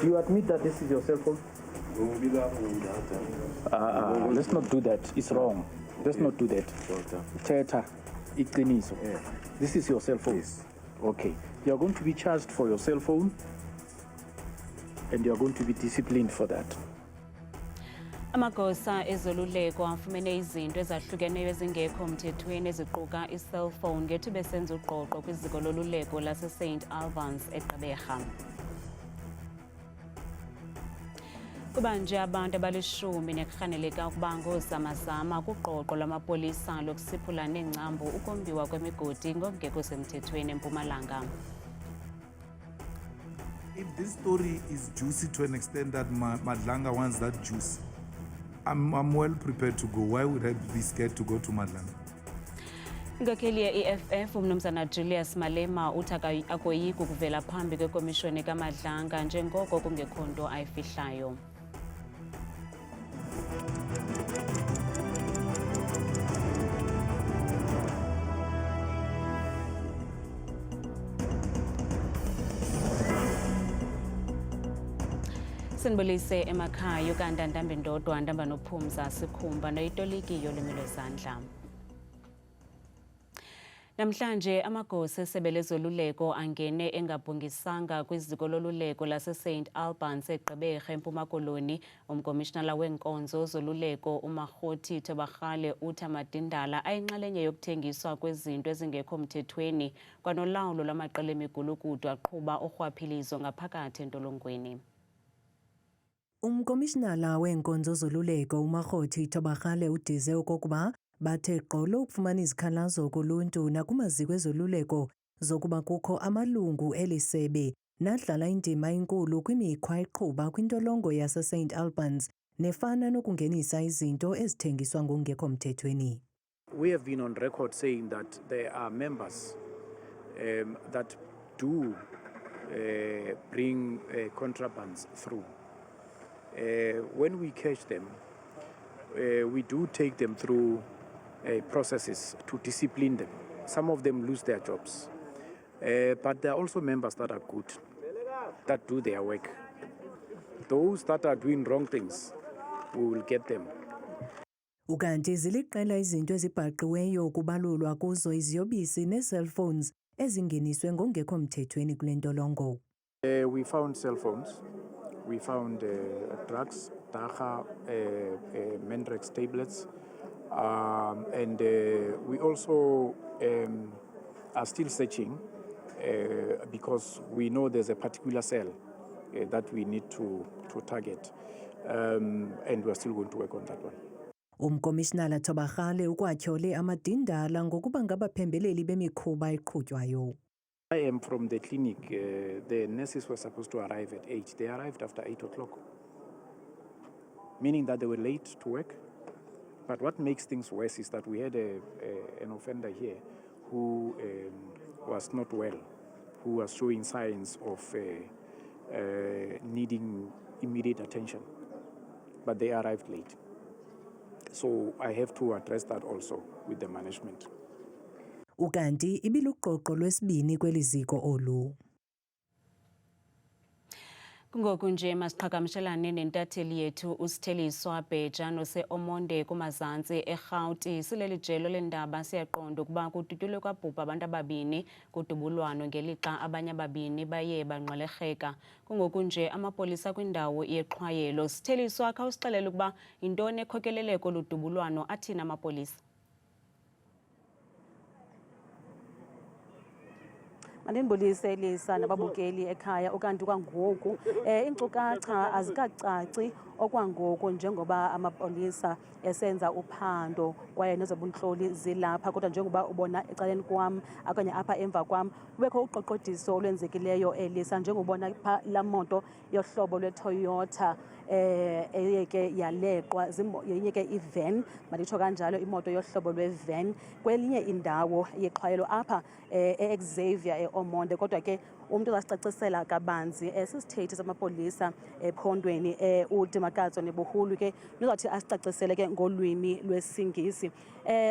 You admit that this is your cell phone? Let's not do that. It's wrong. Let's not do that. Teta, iqiniso. This is your cell phone? Yes. Okay. You are going to be charged for your cell phone and you are going to be disciplined for that. Amagosa ezoluleko afumene izinto ezahlukeneyo ezingekho mthethweni eziquka i-cellphone ngethuba besenza uqoqo kwiziko loluleko lase-St Albans eGqeberha. Kuba nje abantu abalishumi nekurhaneleka ukuba ngoozamazama kuqoqo lwamapolisa lokusiphula neengcambu ukombiwa kwemigodi ngokungekho semthethweni eMpumalanga. If this story is juicy to an extent that Madlanga wants that juice, I'm well prepared to go. Why would I be scared to go to Madlanga? Inkokheli ye-EFF umnumzana Julius Malema uthi akoyiki ukuvela phambi kwekomishoni kaMadlanga njengoko kungekho nto ayifihlayo. Sinibulise emakhaya ukanti Ndambi Ndodwa Ndamba noPhumza Sikhumba noyitoliki yolimi lwezandla. Namhlanje amagosa esebe lezoluleko angene engabhungisanga kwiziko loluleko lase-St Albans eGqeberha eMpuma Koloni. Umkomishinala weenkonzo zoluleko uMarhoti Thobakgale uthi amadindala ayinxalenye yokuthengiswa kwezinto ezingekho mthethweni kwanolawulo lwamaqela emigulukudu aqhuba urhwaphilizo ngaphakathi entolongweni. Umkomishinala weenkonzo zoluleko uMarhoti Thobakgale udize okokuba bathe gqolo ukufumana izikhalazo kuluntu nakumaziko ezoluleko zokuba kukho amalungu elisebe nadlala indima enkulu kwimikhwa eqhuba kwintolongo yase-St Albans nefana nokungenisa izinto ezithengiswa ngokungekho mthethweni. We have been on record saying that there are members that do bring contrabands through. When we catch them, we do take them through processes to discipline them. Some of them lose their jobs. But there are also members that are good, that do their work. Those that are doing wrong things, we will get them. Ukanti ziliqela izinto ezibhaqiweyo kubalulwa kuzo iziyobisi ne-cellphones ezingeniswe ngokungekho mthethweni kule ntolongo. We found cell phones. We found drugs, Dacha, Mendrex tablets, and we also are still searching because we know there's a particular cell that we need to target, and we're still going to work on that one. Umkomishinala Thobakgale ukwatyhole amadindala ngokuba ngabaphembeleli bemikhuba eqhutywayo. I am from the clinic. The nurses were supposed to arrive at 8. They arrived after 8 o'clock, meaning that they were late to work. But what makes things worse is that we had an offender here who was not well, who was showing signs of needing immediate attention, but they arrived late. So I have to address that also with the management. Ukanti ibiluqoqo lwesibini kweliziko olu. Kungoku nje masiqhagamshelane nentatheli yethu uSitheliswa Bheja nose-Omonde kumazantsi eRhawuti. Sileli jelo lendaba siyaqonda ukuba kututyulwe kwabhubha abantu ababini kudubulwano ngelixa abanye ababini baye banqwelerheka. Kungoku nje amapolisa kwindawo yeqhwayelo. Sitheliswa khawusixelele ukuba yintoni ekhokelele kolu dubulwano, athini amapolisa? Mandinibulise Lisa nababukeli ekhaya ukanti kwangoku iinkcukacha azikacaci okwangoku njengoba amapolisa esenza uphando kwaye nezobuntloli zilapha, kodwa njengoba ubona ecaleni kwam okanye apha emva kwam kubekho uqoqodiso olwenzekileyo Elisa, njengobona pha laa moto yohlobo lweToyota eyeke yaleqwa yenye ke ivan, manditsho kanjalo, imoto yohlobo lwevan kwelinye indawo yeqhwayelo apha eXavier eOmonde. Kodwa ke umntu ozasicacisela kabanzi sisithethi samapolisa ephondweni uDimakatso Nebuhulu ke uzawuthi asicacisele ke ngolwimi lwesiNgisi.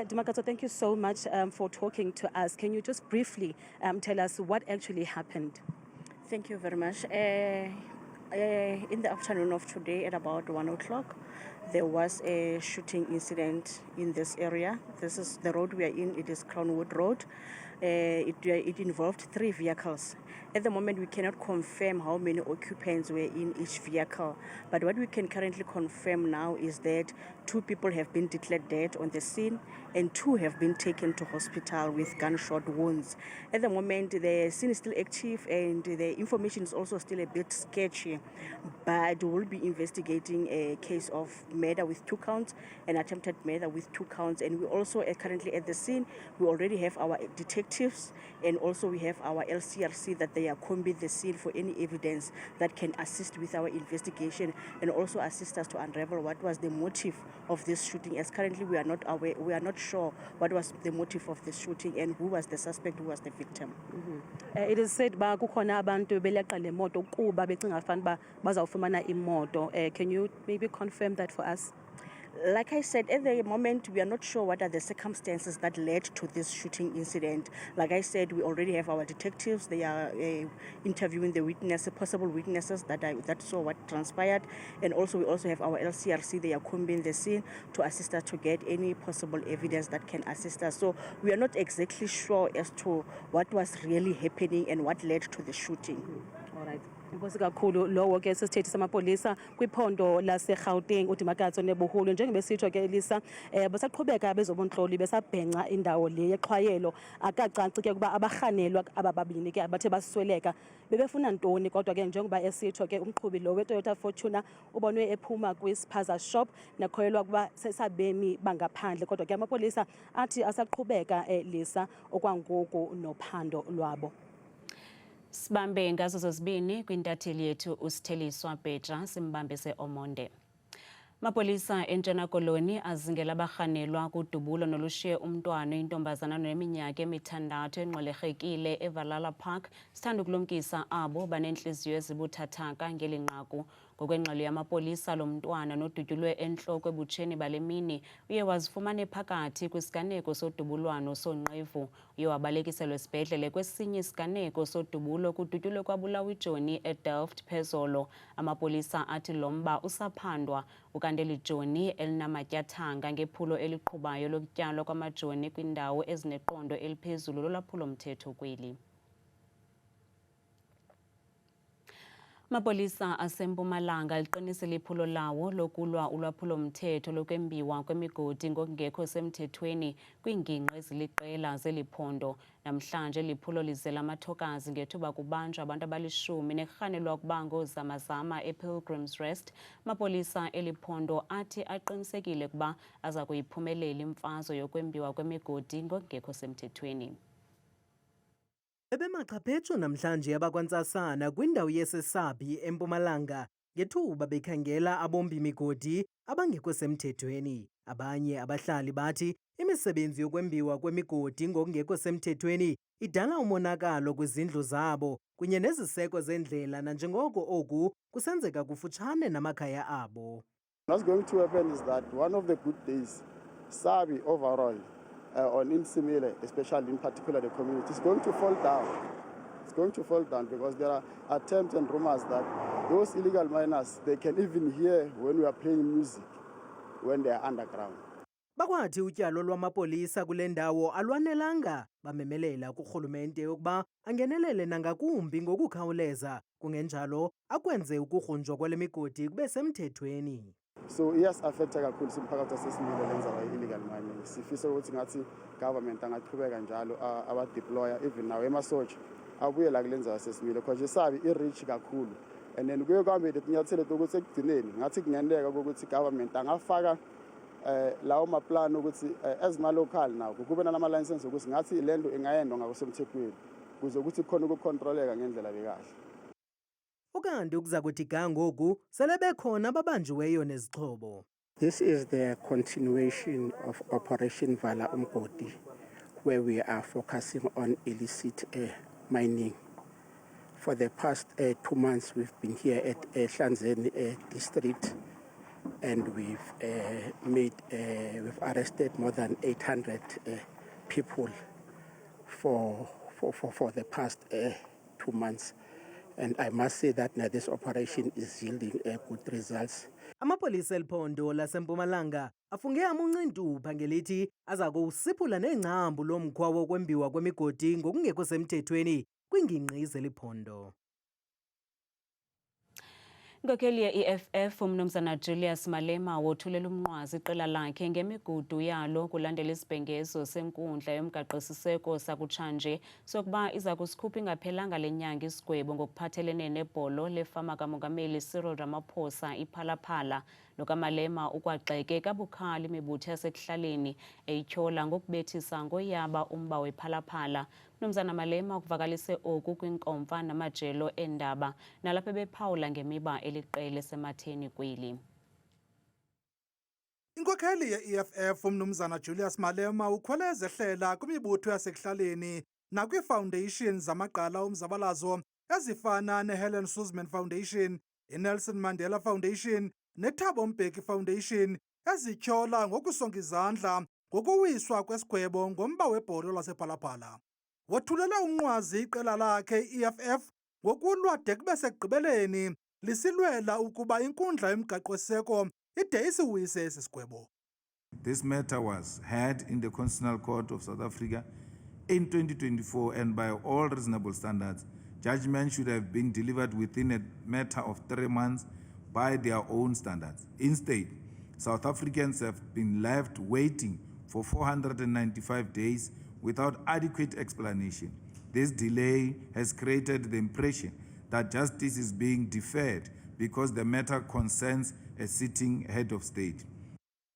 Dimakatso, thank you so much for talking to us. Can you just briefly tell us what actually happened? Thank you very much. In the afternoon of today at about 1 o'clock, there was a shooting incident in this area. This is the road we are in, it is Crownwood Road. It involved 3 vehicles. At the moment, we cannot confirm how many occupants were in each vehicle, but what we can currently confirm now is that 2 people have been declared dead on the scene and 2 have been taken to hospital with gunshot wounds. At the moment, the scene is still active and the information is also still a bit sketchy, but we will be investigating a case of murder with 2 counts, an attempted murder with 2 counts, and we also currently at the scene, we already have our detectives and also we have our LCRC that they are combing the scene for any evidence that can assist with our investigation and also assist us to unravel what was the motive of this shooting, as currently we are not aware, we are not sure what was the motive of the shooting and who was the suspect, who was the victim. It is said ba kukhona abantu beleqa le moto kuba becinga fanele bazawufumana imoto. Can you maybe confirm that for us? Like I said, at the moment, we are not sure what are the circumstances that led to this shooting incident. Like I said, we already have our detectives. They are interviewing the witnesses, possible witnesses that saw what transpired. And also, we also have our LCRC. They are combing the scene to assist us to get any possible evidence that can assist us. So we are not exactly sure as to what was really happening and what led to the shooting. All right. Inkosi kakhulu lowo ke sisithethi samapolisa kwiphondo laseGauteng uDimakatso neBuhulu njengoba besitsho ke Elisa basaqhubeka bezobuntloli besabhenca indawo le yexhwayelo akacaci ke kuba abarhanelwa abababini ke abathe basweleka bebefuna ntoni kodwa ke njengoba esitsho ke umqhubi lo weToyota Fortuner ubonwe ephuma kwispaza shop nakhoyelwa kuba sesabemi bangaphandle kodwa ke amapolisa athi asaqhubeka Lisa okwangoku nophando lwabo. Sibambe ngazo zozibini kwintatheli yethu uStheliswa Bheja simbambise Omonde. Mapolisa eNtshona Koloni azingela abarhanelwa kudubulo nolushiye umntwana intombazana neminyaka emithandathu enqwelekile eValala Park sithanda ukulumkisa abo banenhliziyo ezibuthathaka ngelinqaku. Ngokwengxelo yamapolisa lo mntwana nodutyulwe entloko ebutsheni balemini uye wazifumana ephakathi kwisiganeko sodubulwano sonqevu. Uye wabalekiselwa esibhedlele kwesinye isiganeko sodubulo kudutyulwe kwabulawa iJoni eDelft phezolo. Amapolisa athi lo mba usaphandwa ukandeli Joni elinamatyathanga ngephulo eliqhubayo lokutyalwa kwamajoni kwindawo ezineqondo eliphezulu lolwaphulo mthetho kweli. Mapolisa aseMpumalanga liqinisile iphulo lawo lokulwa ulwaphulo mthetho lokwembiwa kwemigodi ngokungekho semthethweni kwiingingqi eziliqela zeliphondo. Namhlanje liphulo lizela amathokazi ngethuba kubanjwa abantu abalishumi nerhanelwa ukuba ngoozamazama ePilgrim's Rest. Mapolisa eliphondo athi aqinisekile kuba aza kuyiphumelela imfazwe yokwembiwa kwemigodi ngokungekho semthethweni. Bebemaxhaphetshu namhlanje abakwantsasana kwindawo yeseSabi eMpumalanga ngethuba bekhangela abombi migodi abangekho semthethweni. Abanye abahlali bathi imisebenzi yokwembiwa kwemigodi ngokungekho semthethweni idala umonakalo kwizindlu zabo kunye neziseko zendlela nanjengoko oku kusenzeka kufutshane namakhaya abo. What's going to happen is that one of the good days, Sabi overall, on Insimile, especially in particular the community, is going to fall down. It's going to fall down because there are attempts and rumors that those illegal miners, they can even hear when we are playing music when they are underground. Bakwathi utyalo lwamapolisa kule ndawo alwanelanga bamemelela kurhulumente ukuba angenelele nangakumbi ngokukhawuleza kungenjalo akwenze ukugrunjwa kwale migodi kube semthethweni. So iyasiaffecta kakhulu simphakathi waseSimile lenza illegal mining. Sifisa ukuthi ngathi government angaqhubeka njalo abadeploya even nawo emasotsha abuye la kulenza waseSimile because Sabi i-reach kakhulu and then kuye kwambe letinyathelo ukuthi ekugcineni ngathi kungeneka ukuthi government angafaka lawo maplan ukuthi as ma-local nawo kube nalama-license ukuthi ngathi lento ingayendwa ngakusemthethweni kuze ukuthi khona ukukontroleka ngendlela bekahle. Ukanti ukuza kuthi ga ngoku sele bekhona ababanjiweyo nezixhobo. This is the continuation of Operation Vala Umgodi, where we are focusing on illicit mining. For the past 2 months, we've been here at Hlanzeni district, and we've arrested more than 800 people for the past 2 months. And I must say that now this operation is yielding good results. Amapolisa eliphondo laseMpumalanga afunge amuncintupa ngelithi aza kuwusiphula nengcambu lomkhwa wokwembiwa kwemigodi ngokungekho semthethweni kwingingqi zeliphondo. Inkokheli ye-EFF uMnumzana Julius Malema wothulela umnqwazi iqela lakhe ngemigudu yalo kulandela isibhengezo senkundla yomgaqo-siseko sakutshanje sokuba iza kusikhupha ingaphelanga lenyanga isigwebo ngokuphathelene nebholo lefama kamongameli Cyril Ramaphosa iPhalaphala. LokaMalema ukwagxeke kabukhali imibutho yasekuhlaleni eyityhola ngokubethisa ngoyaba umba wePhalaphala. Mnumzana Malema ukuvakalise oku kwinkomfa namajelo endaba nalapho ebephawula ngemiba eliqela esematheni kweli. Inkokheli ye-EFF uMnumzana Julius Malema ukhwele ezehlela kwimibutho yasekuhlaleni nakwi-foundations zamagqala omzabalazo ezifana neHelen Suzman Foundation, iNelson Mandela Foundation neThabo Mbeki Foundation ezityhola ngokusonga izandla ngokuwiswa kwesigwebo ngomba webholo lasePhalaphala. Wothulela umnqwazi iqela lakhe i-EFF ngokulwa de kube sekugqibeleni lisilwela ukuba inkundla yomgaqo-siseko ide isiwise esi sigwebo. This matter was heard in the Constitutional Court of South Africa in 2024, and by all reasonable standards, judgment should have been delivered within a matter of 3 months by their own standards. Instead, South Africans have been left waiting for 495 days without adequate explanation. This delay has created the impression that justice is being deferred because the matter concerns a sitting head of state.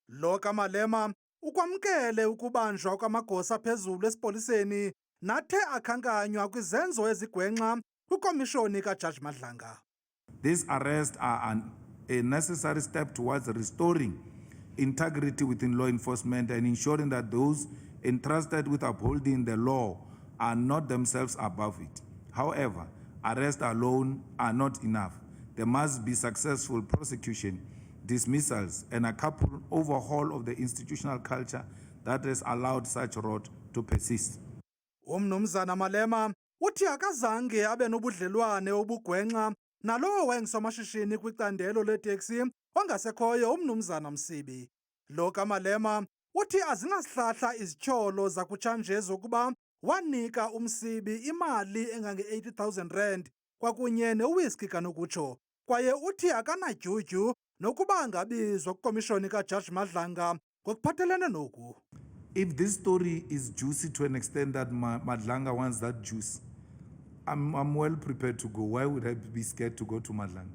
LokaMalema ukwamkele ukubanjwa kwamagosa phezulu esipoliseni nathe akhankanywa kwizenzo ezigwenxa kwikomishoni kaJudge Madlanga. These arrests are a necessary step towards restoring integrity within law enforcement and ensuring that those entrusted with upholding the law are not themselves above it. However, arrests alone are not enough. There must be successful prosecution, dismissals, and a coupled overhaul of the institutional culture that has allowed such rot to persist. Umnumzana Malema uthi akazange abe nobudlelwane obugwenxa nalowo wayengusomashishini kwicandelo leteksi ongasekhoyo uMnumzana Msibi. LokaMalema uthi azinasihlahla izityholo zakutshanje zokuba wanika uMsibi imali engange-80,000 rand kwakunye newhisky kanokutsho, kwaye uthi akanadyudyu nokuba angabizwa kwikomishoni kaJudge Madlanga ngokuphathelene noku. If this story is juicy to an extent that Madlanga wants that juice, I'm well prepared to go. Why would I be scared to go to Madlanga?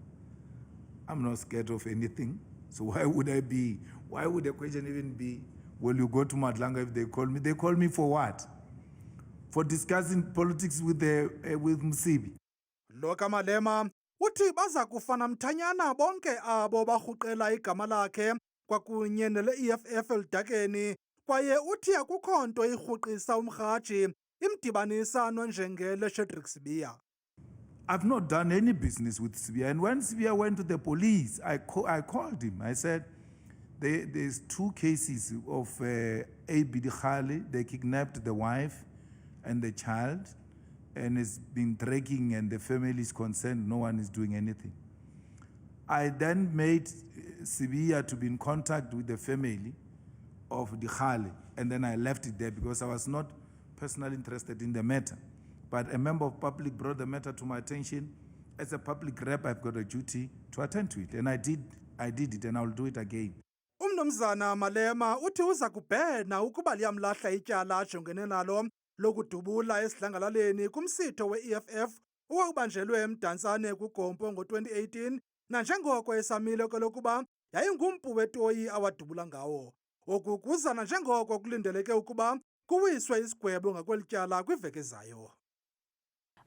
I'm not scared of anything. So why would I be? Why would the question even be, will you go to Madlanga if they call me? They call me for what? For discussing politics with Msibi. LokaMalema uthi baza kufana mthanyana bonke abo barhuqela igama lakhe kwakunye nele-EFF elidakeni, kwaye uthi akukho nto irhuqisa umrhaji imdibanisa nonjengele Shadrack Sibiya. I've not done any business with Sibiya. And when Sibiya went to the police, I called him. I said, there's 2 cases of A.B. Dikhali. They kidnapped the wife and the child, and it's been dragging, and the family is concerned. No one is doing anything. I then made Sibiya to be in contact with the family of Dikhali, and then I left it there because I was not personally interested in the matter. But a member of public brought the matter to my attention. As a public rep, I've got a duty to attend to it, and I did it, and I'll do it again. Umnumzana Malema uthi uza kubhena ukuba liyamlahla ityala ajongene nalo lokudubula esidlangalaleni kumsitho we-EFF owawubanjelwe eMdantsane kuGompo ngo-2018 nanjengoko esamile kwelokuba yayingumpu wetoyi awadubula ngawo. Oku kuza nanjengoko kulindeleke ukuba kuwiswe isigwebo ngakweli tyala kwiveki ezayo.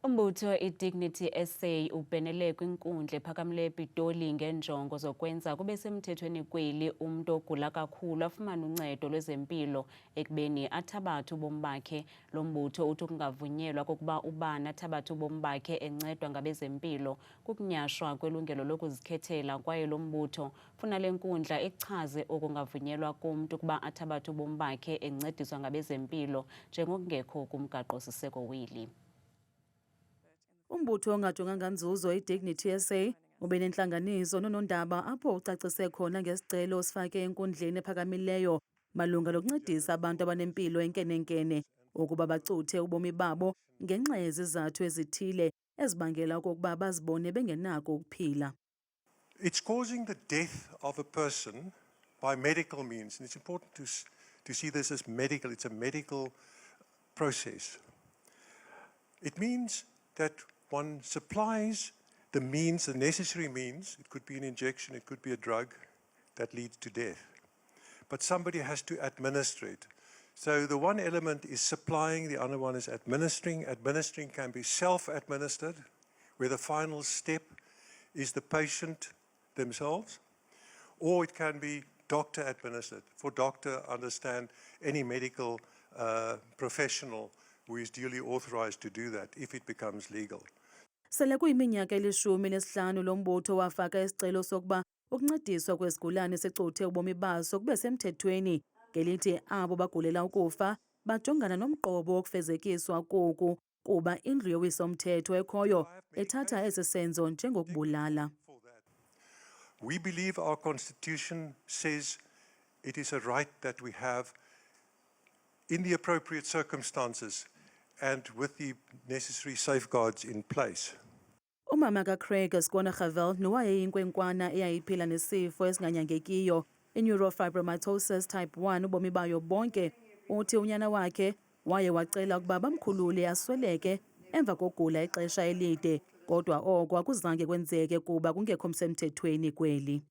Umbutho iDignity SA ubhenele kwinkundla ephakamileyo ePitoli ngenjongo zokwenza kube semthethweni kweli umntu ogula kakhulu afumane uncedo lwezempilo ekubeni athabathe ubomi bakhe. Lo mbutho uthi kungavunyelwa kokuba ubani athabathe ubomi bakhe encedwa ngabezempilo kukunyashwa kwelungelo lokuzikhethela, kwaye lo mbutho funa le nkundla ichaze okungavunyelwa kumntu ukuba athabathe ubomi bakhe encediswa ngabezempilo njengokungekho kumgaqo-siseko weli. Umbutho ongajonganga nzuzo iDignity SA ube nenhlanganiso nonondaba apho ucacise khona ngesicelo sifake enkundleni ephakamileyo malunga lokuncedisa abantu abanempilo enkenenkene ukuba bacuthe ubomi babo ngenxa yezizathu ezithile ezibangela okokuba bazibone bengenako ukuphila. It's causing the death of a person by medical means, and it's important to see this as medical. It's a medical process. It means that one supplies the means, the necessary means. It could be an injection, it could be a drug that leads to death. But somebody has to administer it. So the one element is supplying, the other one is administering. Administering can be self-administered, where the final step is the patient themselves, or it can be doctor administered. For doctor, understand any medical professional who is duly authorized to do that if it becomes legal. Sele kuyiminyaka eli-15 lo mbutho wafaka isicelo sokuba ukuncediswa kwesigulane secuthe ubomi baso kube semthethweni ngelithi abo bagulela ukufa bajongana nomqobo wokufezekiswa koku kuba indlu yowiso-mthetho ekhoyo ethatha esi senzo njengokubulala. We believe our constitution says it is a right that we have in the appropriate circumstances and with the necessary safeguards in place. Umama kaCraig Skona-Gerveld nowayeyinkwenkwana eyayiphila nesifo esinganyangekiyo i-neurofibromatosis type 1 ubomi bayo bonke uthi unyana wakhe waye wacela ukuba bamkhulule asweleke emva kokugula ixesha elide kodwa oko akuzange kwenzeke kuba kungekho msemthethweni kweli.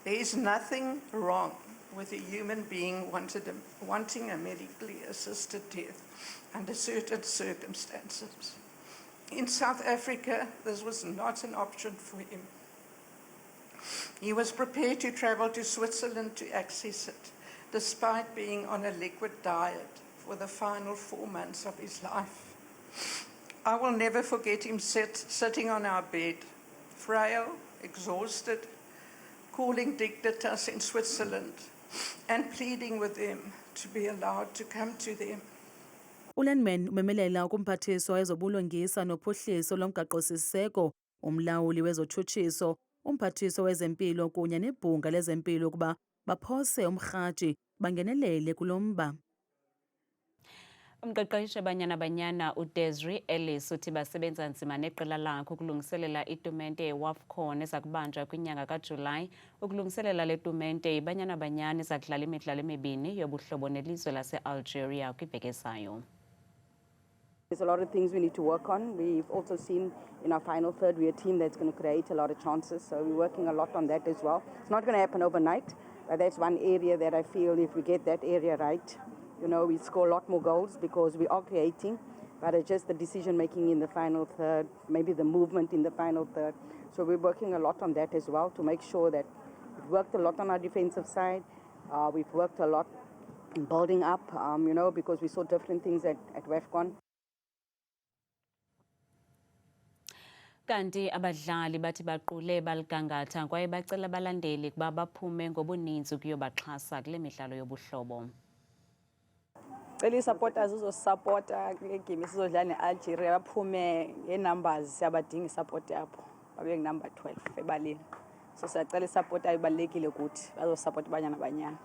There is nothing wrong with a human being wanting a medically assisted death under certain circumstances. In South Africa, this was not an option for him. He was prepared to travel to Switzerland to access it, despite being on a liquid diet for the final 4 months of his life. I will never forget him sitting on our bed, frail, exhausted, calling Dignitas in Switzerland and pleading with them to be allowed to come to them. ULenman umemelela ukumphathiswa wezobulungisa nophuhliso lomgaqo-siseko, umlawuli wezotshutshiso, umphathiswa wezempilo kunye nebhunga lezempilo ukuba baphose umrhaji bangenelele kulo mba. Umqeqeshi Banyana Banyana uDesiree Ellis uthi basebenza nzima neqela lakhe ukulungiselela itumente yeWAFCON ezakubanjwa kwinyanga kaJulayi. Ukulungiselela le tumente iBanyana Banyana izakudlala imidlalo emibini yobuhlobo nelizwe lase-Algeria kwiveki ezayo. There's a lot of things we need to work on. We've also seen in our final third, we're a team that's going to create a lot of chances. So we're working a lot on that as well. It's not going to happen overnight, but that's one area that I feel if we get that area right, you know, we score a lot more goals because we are creating, but it's just the decision making in the final third, maybe the movement in the final third. So we're working a lot on that as well to make sure that we've worked a lot on our defensive side. We've worked a lot in building up, you know, because we saw different things at WAFCON. Kanti abadlali bathi baqule baligangatha kwaye bacela abalandeli kuba baphume ngobuninzi ukuyobaxhasa kule midlalo yobuhlobo. Cela i-supporters uzosupporta kule game esizodlala ne-Algeria baphume nge-numbers siyabadinga i-support yabo babe ngu-number 12 ebaleni. So siyacela i-support ayibalulekile ukuthi bazosupport Banyana Banyana.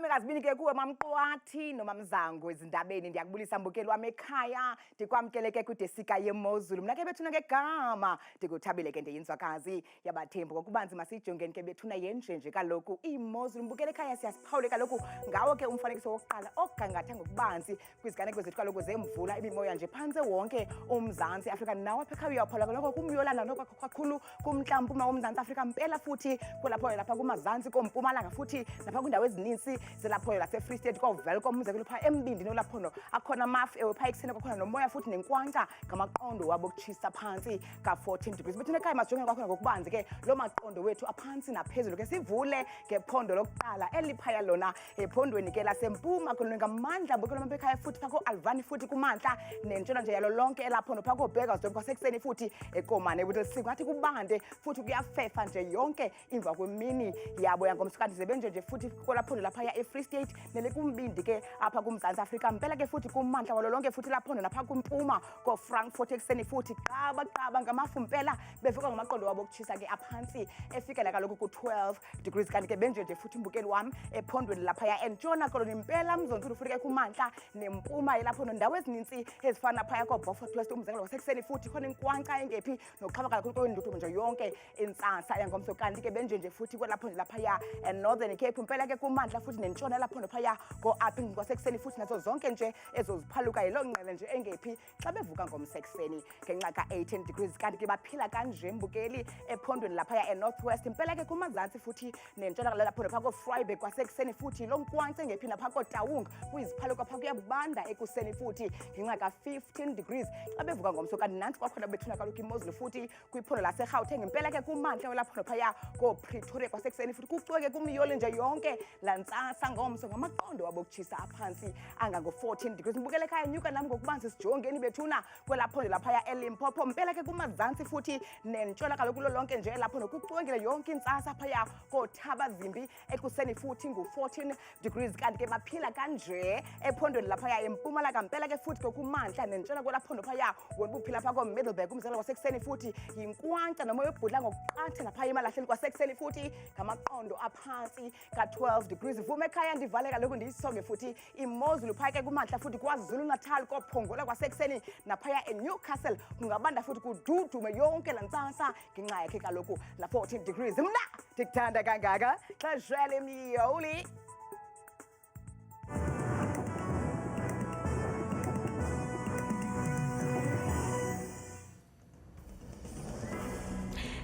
Ngazibini ke kuwe mamqwathi noma mzango ezindabeni ndiyakubulisa mbukeli wami ekhaya ndikwamkeleke kwidesika yemozulu mna ke bethuna ngegama ndikuthabile ke ndeyinzwakazi yabathembu ngokubanzi masijongeni ke bethuna yenjenje kaloku imozulu mbukeli ekhaya siyasiphawule kaloku ngawo ke umfanekiso wokuqala ogangatha ngokubanzi kwiziganeko zethu kaloku zemvula imimoya nje phantse wonke umzantsi Afrika nawo apha ekhaya uyaphola kaloku kumyolana nokakhulu kumntla-mpuma womzantsi Afrika mpela futhi kulapho lapha kumazantsi kompumalanga futhi napha kwindawo ezininzi selaphondo lase-Free State kovelcom umzekelo phaa embindini olaphondo akhona amafu phaa ekuseni kwakhona nomoya futhi nenkwankca ngamaqondo wabo okutshisa phantsi ka-14 degrees bethuna ekhaya masijongeni kwakhona ngokubanzi ke loo maqondo wethu aphantsi naphezulu ke sivule ngephondo lokuqala eliphaya lona ephondweni ke lasempuma khona ngamandla mbukelo mapha ekhaya futhi phaa ko-alvani futhi kumantla nentshona nje yalo lonke elaphondo phaa ko-Burgersdorp kwasekuseni futhi ekomane butelisiko ngathi kubande futhi kuyafefa nje yonke emva kwemini yabo yangomsukanti zebenje nje futhi kolaphondo laphaya e-Free State nelekumbindi ke apha kuMzantsi Afrika mpela ke futhi kumantla walo lonke futhi laphondo napha kumpuma ko-Frankfurt ekuseni futhi qaba ngamafu mpela bevuka ngamaqondo wabo okutshisa ke aphantsi efikela kaloku ku-12 degrees kanti ke benje nje futhi mbukeli wam ephondweni laphaya entshona koloni mpela mzontsulu futhi ke kumantla nempuma yelaphondo ndawo ezininzi ezifana phaya ko-Beaufort West umzekelo wasekuseni futhi khona inkwankca engephi nokuxhaba kakhulu kwenduthu nje yonke intsasa yangomso kanti ke benje nje futhi kwelaphondo laphaya Northern Cape mpela ke kumantla futhi nentshona laphondo phaya ko-Uppington kwasekuseni futhi nazo zonke nje ezoziphaluka yiloo ngqele nje engephi xa bevuka ngomsekuseni ngenxa ka-18 degrees kanti ke baphila kanje mbukeli ephondweni laphaya Northwest mpela ke kumazantsi futhi nentshona laphondo phaya ko-Vryburg kwasekuseni futhi loo nkwankca engephi napha ko-Taung kuyiziphaluka phaa kuyabanda ekuseni futhi ngenxa ka-15 degrees xa bevuka ngomso kanti nantsi kwakhona bethuna kaloku imozulu futhi kwiphondo laseGauteng mpela ke kumantla welaphondo phaya ko-Pretoria kwasekuseni futhi kucweke kumiyoli nje yonke lantsasa ngomso ngamaqondo wabo okutshisa aphantsi angango-14 degrees mbukele ekhaya nyuka nam ngokubanzi sijongeni bethuna kwelaphondo laphaya eLimpopo mpela ke kumazantsi futhi nentshona kaloku lo lonke nje elaphondo kucwengile yonke intsasa phaya koThabazimbi ekuseni futhi ngu-14 degrees kanti ke baphila kanje ephondweni laphaya empumalanga mpela ke futhi kumantla nentshona kwelaphondo phaya wena buphila phaa ko-Middleburg umzekelo kwasekuseni futhi yinkwankca nomoya obhudla ngokuqatha naphaya emalahleni kwasekuseni futhi ngamaqondo aphantsi ka-12 degrees vume ekhaya ndivale kaloku ndiyisonge futhi imozulu phaya ke kumantla futhi KwaZulu Natal kophongola kwasekuseni naphaya eNewcastle kungabanda futhi kududume yonke la ntsasa ngenxa yakhe kaloku la 14 degrees mna ndikuthanda kangaka xeshele miyoli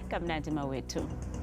kamnandi mawethu.